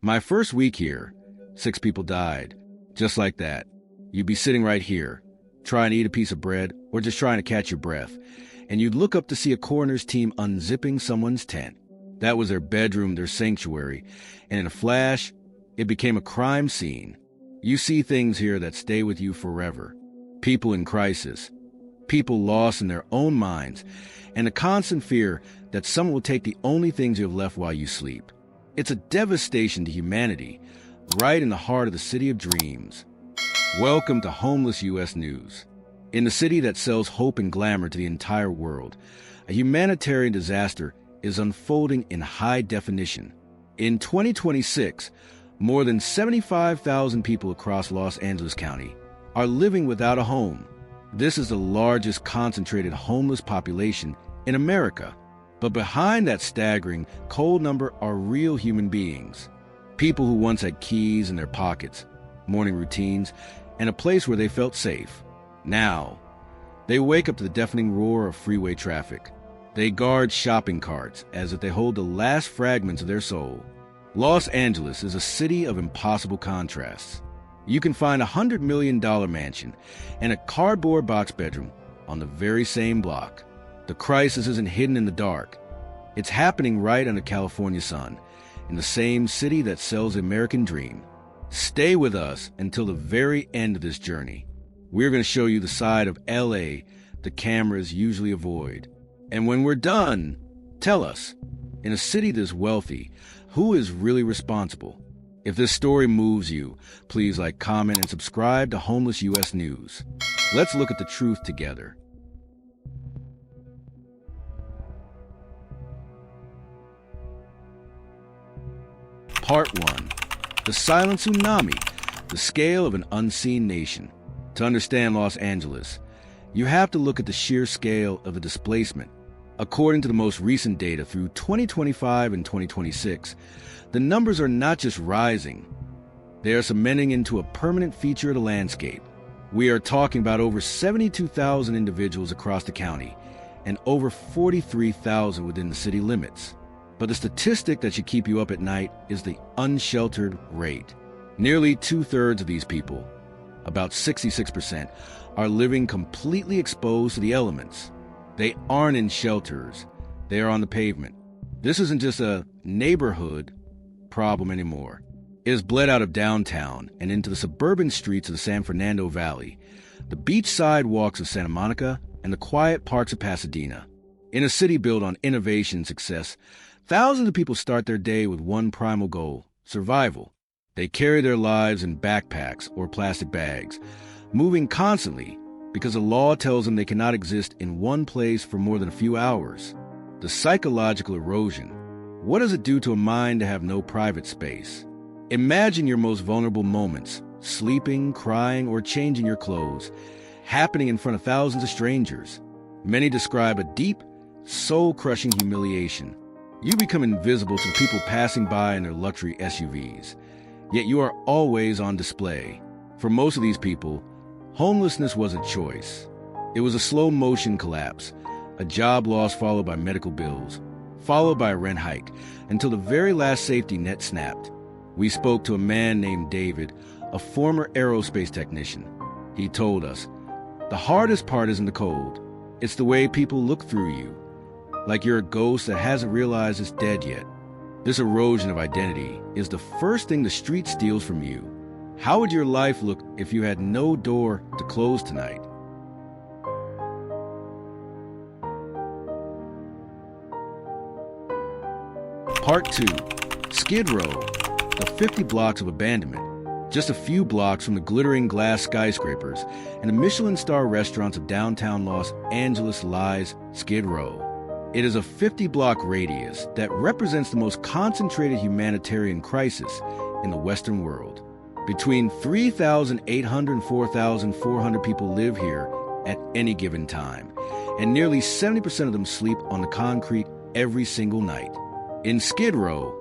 My first week here, 6 people died. Just like that. You'd be sitting right here, trying to eat a piece of bread or just trying to catch your breath, and you'd look up to see a coroner's team unzipping someone's tent. That was their bedroom, their sanctuary, and in a flash, it became a crime scene. You see things here that stay with you forever. People in crisis, people lost in their own minds, and a constant fear that someone will take the only things you have left while you sleep. It's a devastation to humanity, right in the heart of the city of dreams. Welcome to Homeless U.S. News. In the city that sells hope and glamour to the entire world, a humanitarian disaster is unfolding in high definition. In 2026, more than 75,000 people across Los Angeles County are living without a home. This is the largest concentrated homeless population in America. But behind that staggering, cold number are real human beings. People who once had keys in their pockets, morning routines, and a place where they felt safe. Now, they wake up to the deafening roar of freeway traffic. They guard shopping carts as if they hold the last fragments of their soul. Los Angeles is a city of impossible contrasts. You can find a $100 million mansion and a cardboard box bedroom on the very same block. The crisis isn't hidden in the dark. It's happening right under California's sun, in the same city that sells the American dream. Stay with us until the very end of this journey. We're going to show you the side of LA the cameras usually avoid. And when we're done, tell us, in a city this wealthy, who is really responsible? If this story moves you, please like, comment, and subscribe to Homeless U.S. News. Let's look at the truth together. Part 1. The Silent Tsunami, the Scale of an Unseen Nation. To understand Los Angeles, you have to look at the sheer scale of the displacement. According to the most recent data through 2025 and 2026, the numbers are not just rising, they are cementing into a permanent feature of the landscape. We are talking about over 72,000 individuals across the county and over 43,000 within the city limits. But the statistic that should keep you up at night is the unsheltered rate. Nearly 2/3 of these people, about 66%, are living completely exposed to the elements. They aren't in shelters, they are on the pavement. This isn't just a neighborhood problem anymore. It has bled out of downtown and into the suburban streets of the San Fernando Valley, the beach sidewalks of Santa Monica, and the quiet parts of Pasadena. In a city built on innovation and success, thousands of people start their day with one primal goal: survival. They carry their lives in backpacks or plastic bags, moving constantly because the law tells them they cannot exist in one place for more than a few hours. The psychological erosion. What does it do to a mind to have no private space? Imagine your most vulnerable moments, sleeping, crying, or changing your clothes, happening in front of thousands of strangers. Many describe a deep, soul-crushing humiliation. You become invisible to the people passing by in their luxury SUVs, yet you are always on display. For most of these people, homelessness was a choice. It was a slow-motion collapse, a job loss followed by medical bills, followed by a rent hike, until the very last safety net snapped. We spoke to a man named David, a former aerospace technician. He told us, "The hardest part isn't the cold. It's the way people look through you, like you're a ghost that hasn't realized it's dead yet." This erosion of identity is the first thing the street steals from you. How would your life look if you had no door to close tonight? Part 2. Skid Row, the 50 blocks of abandonment. Just a few blocks from the glittering glass skyscrapers and the Michelin star restaurants of downtown Los Angeles lies Skid Row. It is a 50-block radius that represents the most concentrated humanitarian crisis in the Western world. Between 3,800 and 4,400 people live here at any given time, and nearly 70% of them sleep on the concrete every single night. In Skid Row,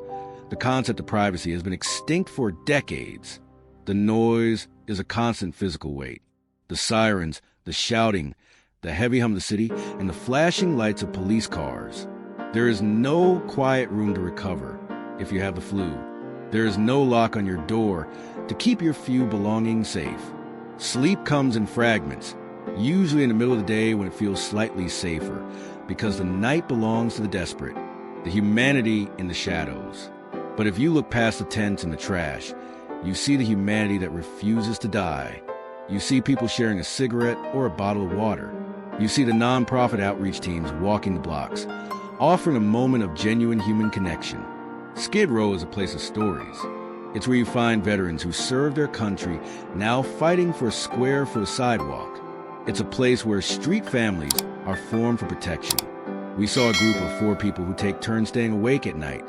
the concept of privacy has been extinct for decades. The noise is a constant physical weight. The sirens, the shouting, the heavy hum of the city, and the flashing lights of police cars. There is no quiet room to recover if you have the flu. There is no lock on your door to keep your few belongings safe. Sleep comes in fragments, usually in the middle of the day when it feels slightly safer, because the night belongs to the desperate, the humanity in the shadows. But if you look past the tents and the trash, you see the humanity that refuses to die. You see people sharing a cigarette or a bottle of water. You see the nonprofit outreach teams walking the blocks, offering a moment of genuine human connection. Skid Row is a place of stories. It's where you find veterans who served their country now fighting for a square foot of sidewalk. It's a place where street families are formed for protection. We saw a group of 4 people who take turns staying awake at night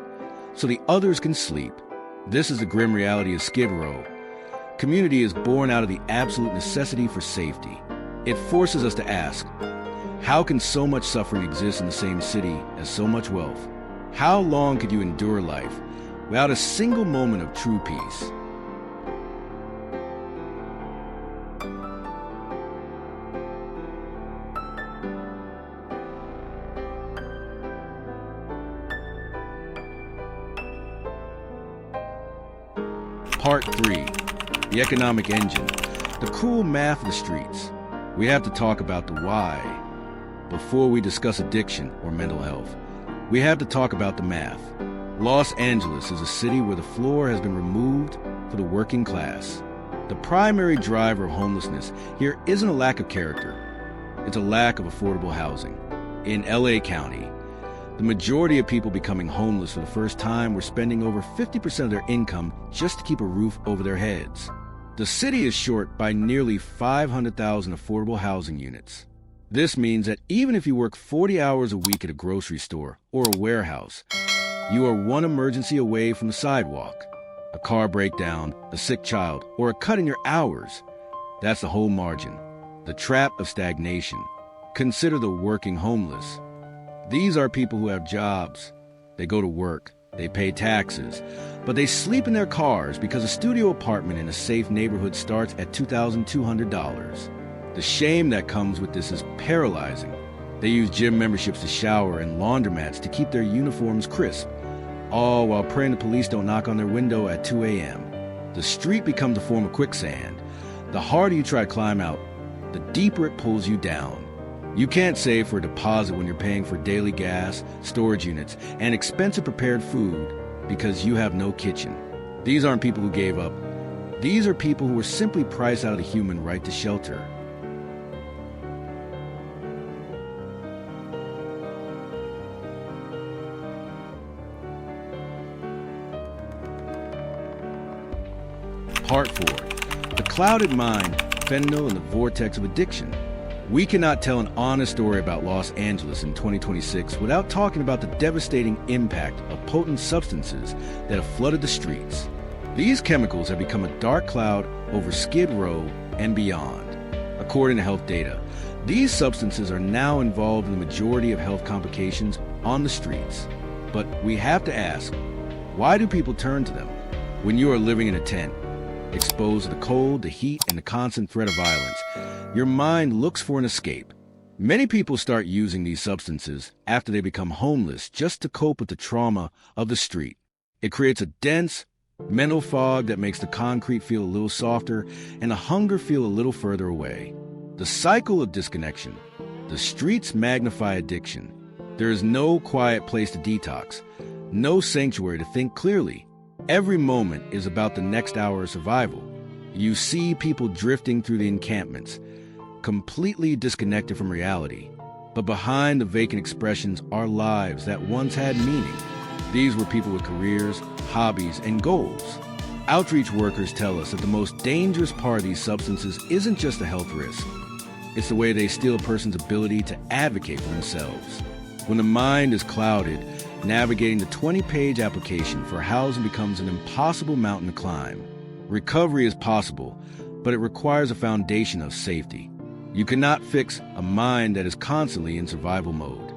so the others can sleep. This is the grim reality of Skid Row. Community is born out of the absolute necessity for safety. It forces us to ask, how can so much suffering exist in the same city as so much wealth? How long could you endure life without a single moment of true peace? Part 3. The economic engine. The cruel math of the streets. We have to talk about the why. Before we discuss addiction or mental health, we have to talk about the math. Los Angeles is a city where the floor has been removed for the working class. The primary driver of homelessness here isn't a lack of character. It's a lack of affordable housing. In LA County, the majority of people becoming homeless for the first time were spending over 50% of their income just to keep a roof over their heads. The city is short by nearly 500,000 affordable housing units. This means that even if you work 40 hours a week at a grocery store or a warehouse, you are one emergency away from the sidewalk. A car breakdown, a sick child, or a cut in your hours. That's the whole margin. The trap of stagnation. Consider the working homeless. These are people who have jobs. They go to work. They pay taxes. But they sleep in their cars because a studio apartment in a safe neighborhood starts at $2,200. The shame that comes with this is paralyzing. They use gym memberships to shower and laundromats to keep their uniforms crisp, all while praying the police don't knock on their window at 2 a.m. The street becomes a form of quicksand. The harder you try to climb out, the deeper it pulls you down. You can't save for a deposit when you're paying for daily gas, storage units, and expensive prepared food because you have no kitchen. These aren't people who gave up. These are people who were simply priced out of the human right to shelter. Part 4. The clouded mind, fentanyl, and the vortex of addiction. We cannot tell an honest story about Los Angeles in 2026 without talking about the devastating impact of potent substances that have flooded the streets. These chemicals have become a dark cloud over Skid Row and beyond. According to health data, these substances are now involved in the majority of health complications on the streets. But we have to ask, why do people turn to them? When you are living in a tent, exposed to the cold, the heat, and the constant threat of violence, your mind looks for an escape. Many people start using these substances after they become homeless just to cope with the trauma of the street. It creates a dense mental fog that makes the concrete feel a little softer and the hunger feel a little further away. The cycle of disconnection. The streets magnify addiction. There is no quiet place to detox, no sanctuary to think clearly. Every moment is about the next hour of survival. You see people drifting through the encampments, completely disconnected from reality. But behind the vacant expressions are lives that once had meaning. These were people with careers, hobbies, and goals. Outreach workers tell us that the most dangerous part of these substances isn't just a health risk. It's the way they steal a person's ability to advocate for themselves. When the mind is clouded, navigating the 20-page application for housing becomes an impossible mountain to climb. Recovery is possible, but it requires a foundation of safety. You cannot fix a mind that is constantly in survival mode.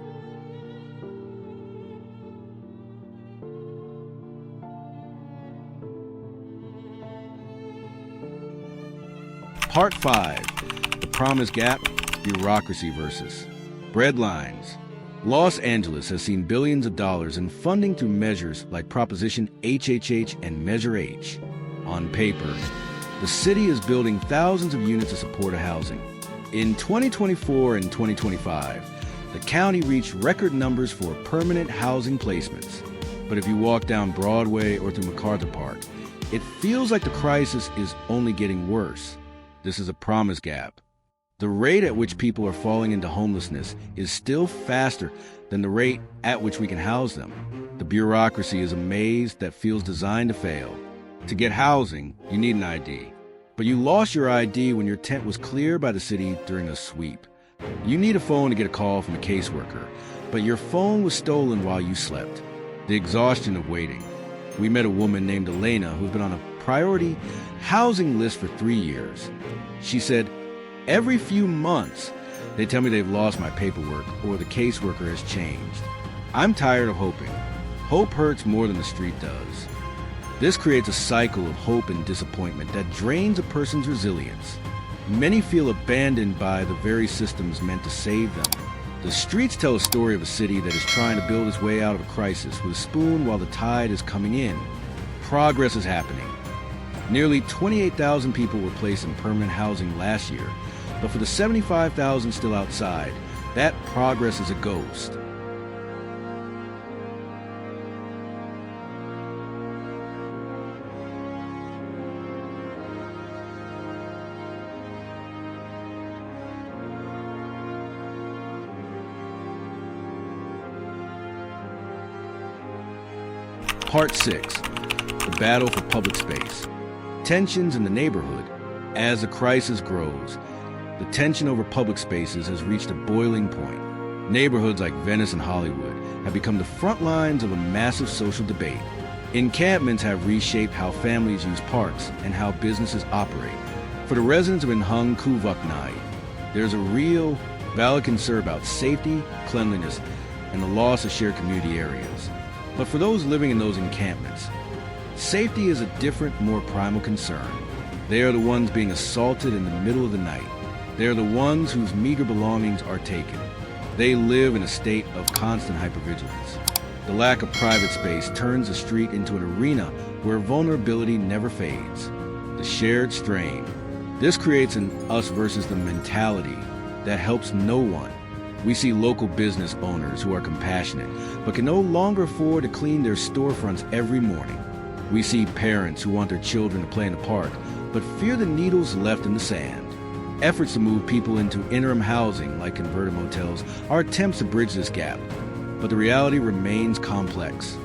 Part 5. The Promise Gap, Bureaucracy versus Bread Lines. Los Angeles has seen billions of dollars in funding through measures like Proposition HHH and Measure H. On paper, the city is building thousands of units of supportive housing. In 2024 and 2025, the county reached record numbers for permanent housing placements. But if you walk down Broadway or through MacArthur Park, it feels like the crisis is only getting worse. This is a promise gap. The rate at which people are falling into homelessness is still faster than the rate at which we can house them. The bureaucracy is a maze that feels designed to fail. To get housing, you need an ID. But you lost your ID when your tent was cleared by the city during a sweep. You need a phone to get a call from a caseworker, but your phone was stolen while you slept. The exhaustion of waiting. We met a woman named Elena who's been on a priority housing list for 3 years. She said, every few months, they tell me they've lost my paperwork or the caseworker has changed. I'm tired of hoping. Hope hurts more than the street does. This creates a cycle of hope and disappointment that drains a person's resilience. Many feel abandoned by the very systems meant to save them. The streets tell a story of a city that is trying to build its way out of a crisis with a spoon while the tide is coming in. Progress is happening. Nearly 28,000 people were placed in permanent housing last year, but for the 75,000 still outside, that progress is a ghost. Part 6. The battle for public space. Tensions in the neighborhood. As the crisis grows, the tension over public spaces has reached a boiling point. Neighborhoods like Venice and Hollywood have become the front lines of a massive social debate. Encampments have reshaped how families use parks and how businesses operate. For the residents of Nhung Kuvaknai, there's a real, valid concern about safety, cleanliness, and the loss of shared community areas. But for those living in those encampments, safety is a different, more primal concern. They are the ones being assaulted in the middle of the night. They are the ones whose meager belongings are taken. They live in a state of constant hypervigilance. The lack of private space turns the street into an arena where vulnerability never fades. The shared strain. This creates an us versus them mentality that helps no one. We see local business owners who are compassionate, but can no longer afford to clean their storefronts every morning. We see parents who want their children to play in the park, but fear the needles left in the sand. Efforts to move people into interim housing, like converted motels, are attempts to bridge this gap. But the reality remains complex.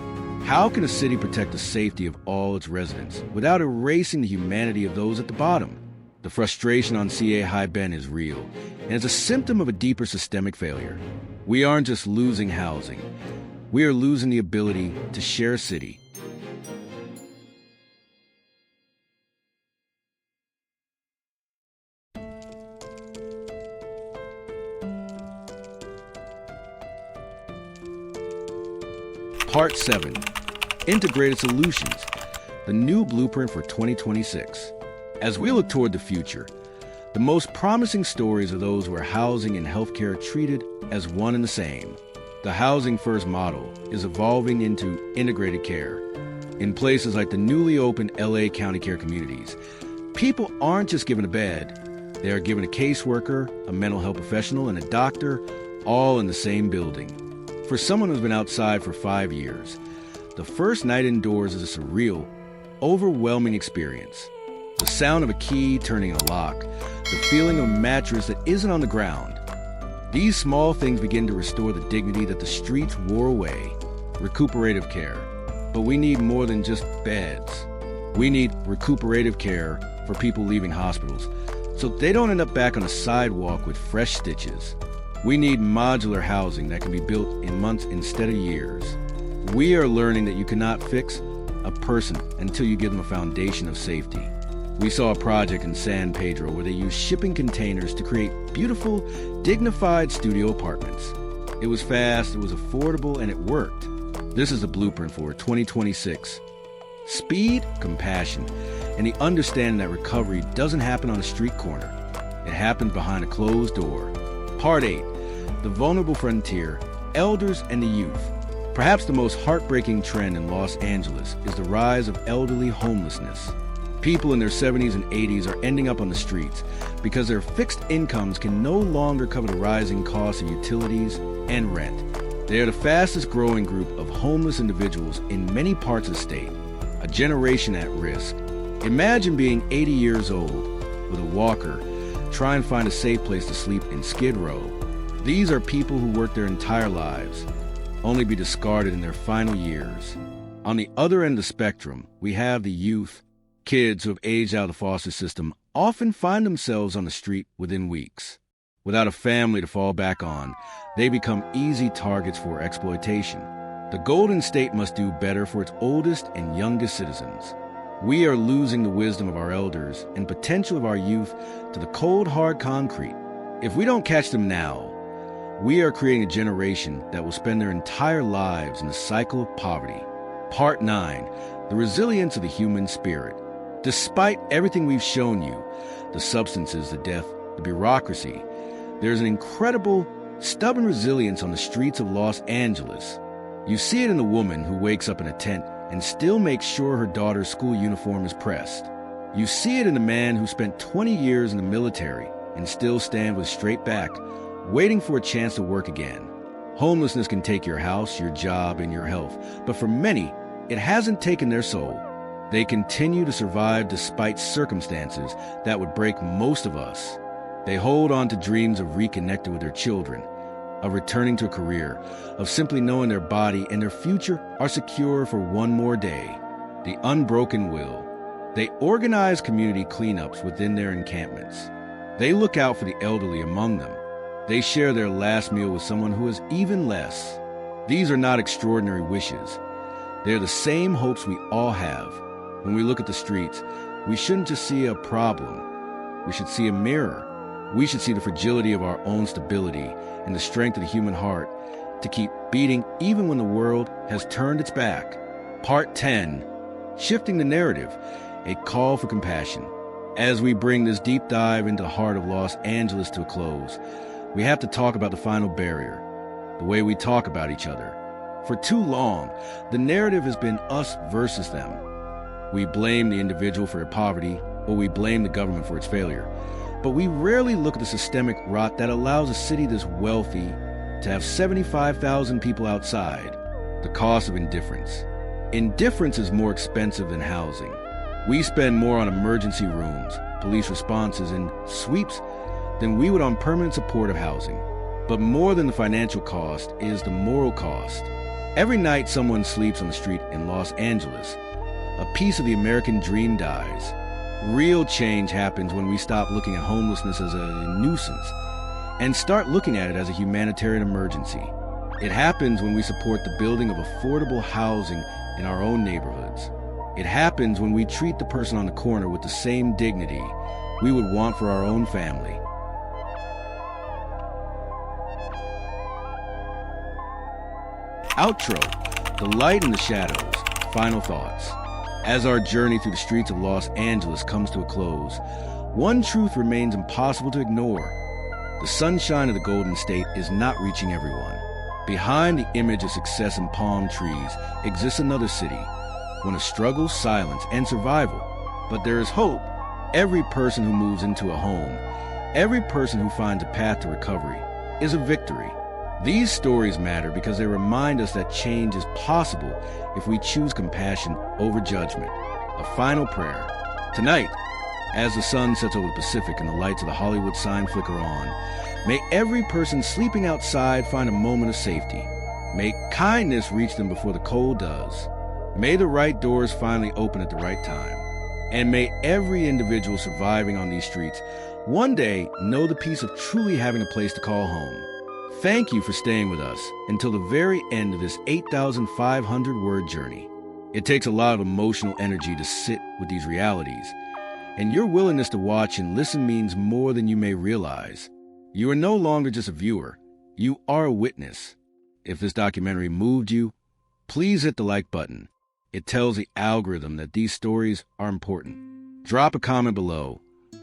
How can a city protect the safety of all its residents without erasing the humanity of those at the bottom? The frustration on CA High Bend is real, and it's a symptom of a deeper systemic failure. We aren't just losing housing. We are losing the ability to share a city. Part 7. Integrated Solutions, the new blueprint for 2026. As we look toward the future, the most promising stories are those where housing and healthcare are treated as one and the same. The Housing First model is evolving into integrated care. In places like the newly opened LA County Care Communities, people aren't just given a bed. They are given a caseworker, a mental health professional, and a doctor, all in the same building. For someone who's been outside for 5 years, the first night indoors is a surreal, overwhelming experience. The sound of a key turning a lock, the feeling of a mattress that isn't on the ground. These small things begin to restore the dignity that the streets wore away. Recuperative care. But we need more than just beds. We need recuperative care for people leaving hospitals, so they don't end up back on a sidewalk with fresh stitches. We need modular housing that can be built in months instead of years. We are learning that you cannot fix a person until you give them a foundation of safety. We saw a project in San Pedro where they used shipping containers to create beautiful, dignified studio apartments. It was fast, it was affordable, and it worked. This is the blueprint for 2026. Speed, compassion, and the understanding that recovery doesn't happen on a street corner. It happens behind a closed door. Part 8. The Vulnerable Frontier, elders and the youth. Perhaps the most heartbreaking trend in Los Angeles is the rise of elderly homelessness. People in their 70s and 80s are ending up on the streets because their fixed incomes can no longer cover the rising costs of utilities and rent. They are the fastest growing group of homeless individuals in many parts of the state, a generation at risk. Imagine being 80 years old with a walker, trying to find a safe place to sleep in Skid Row. These are people who work their entire lives, only be discarded in their final years. On the other end of the spectrum, we have the youth. Kids who have aged out of the foster system often find themselves on the street within weeks. Without a family to fall back on, they become easy targets for exploitation. The Golden State must do better for its oldest and youngest citizens. We are losing the wisdom of our elders and potential of our youth to the cold, hard concrete. If we don't catch them now, we are creating a generation that will spend their entire lives in the cycle of poverty. Part 9. The Resilience of the Human Spirit. Despite everything we've shown you, the substances, the death, the bureaucracy, there's an incredible, stubborn resilience on the streets of Los Angeles. You see it in the woman who wakes up in a tent and still makes sure her daughter's school uniform is pressed. You see it in the man who spent 20 years in the military and still stands with straight back, waiting for a chance to work again. Homelessness can take your house, your job, and your health, but for many, it hasn't taken their soul. They continue to survive despite circumstances that would break most of us. They hold on to dreams of reconnecting with their children, of returning to a career, of simply knowing their body and their future are secure for one more day. The unbroken will. They organize community cleanups within their encampments. They look out for the elderly among them. They share their last meal with someone who has even less. These are not extraordinary wishes. They are the same hopes we all have. When we look at the streets, we shouldn't just see a problem. We should see a mirror. We should see the fragility of our own stability and the strength of the human heart to keep beating even when the world has turned its back. Part 10. Shifting the narrative, a call for compassion. As we bring this deep dive into the heart of Los Angeles to a close, we have to talk about the final barrier, the way we talk about each other. For too long, the narrative has been us versus them. We blame the individual for their poverty, or we blame the government for its failure. But we rarely look at the systemic rot that allows a city this wealthy to have 75,000 people outside. The cost of indifference. Indifference is more expensive than housing. We spend more on emergency rooms, police responses, and sweeps than we would on permanent supportive housing. But more than the financial cost is the moral cost. Every night someone sleeps on the street in Los Angeles, a piece of the American dream dies. Real change happens when we stop looking at homelessness as a nuisance and start looking at it as a humanitarian emergency. It happens when we support the building of affordable housing in our own neighborhoods. It happens when we treat the person on the corner with the same dignity we would want for our own family. Outro, the light and the shadows, final thoughts. As our journey through the streets of Los Angeles comes to a close, one truth remains impossible to ignore. The sunshine of the Golden State is not reaching everyone. Behind the image of success and palm trees exists another city, one of struggle, silence, and survival. But there is hope. Every person who moves into a home, every person who finds a path to recovery, is a victory. These stories matter because they remind us that change is possible if we choose compassion over judgment. A final prayer. Tonight, as the sun sets over the Pacific and the lights of the Hollywood sign flicker on, may every person sleeping outside find a moment of safety. May kindness reach them before the cold does. May the right doors finally open at the right time. And may every individual surviving on these streets one day know the peace of truly having a place to call home. Thank you for staying with us until the very end of this 8,500-word journey. It takes a lot of emotional energy to sit with these realities, and your willingness to watch and listen means more than you may realize. You are no longer just a viewer. You are a witness. If this documentary moved you, please hit the like button. It tells the algorithm that these stories are important. Drop a comment below.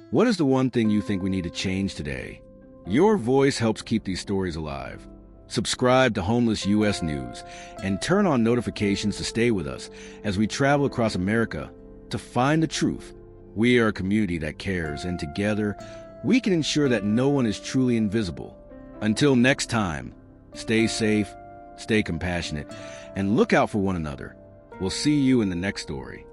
What is the one thing you think we need to change today? Your voice helps keep these stories alive. Subscribe to Homeless U.S. News and turn on notifications to stay with us as we travel across America to find the truth. We are a community that cares, and together we can ensure that no one is truly invisible. Until next time, stay safe, stay compassionate, and look out for one another. We'll see you in the next story.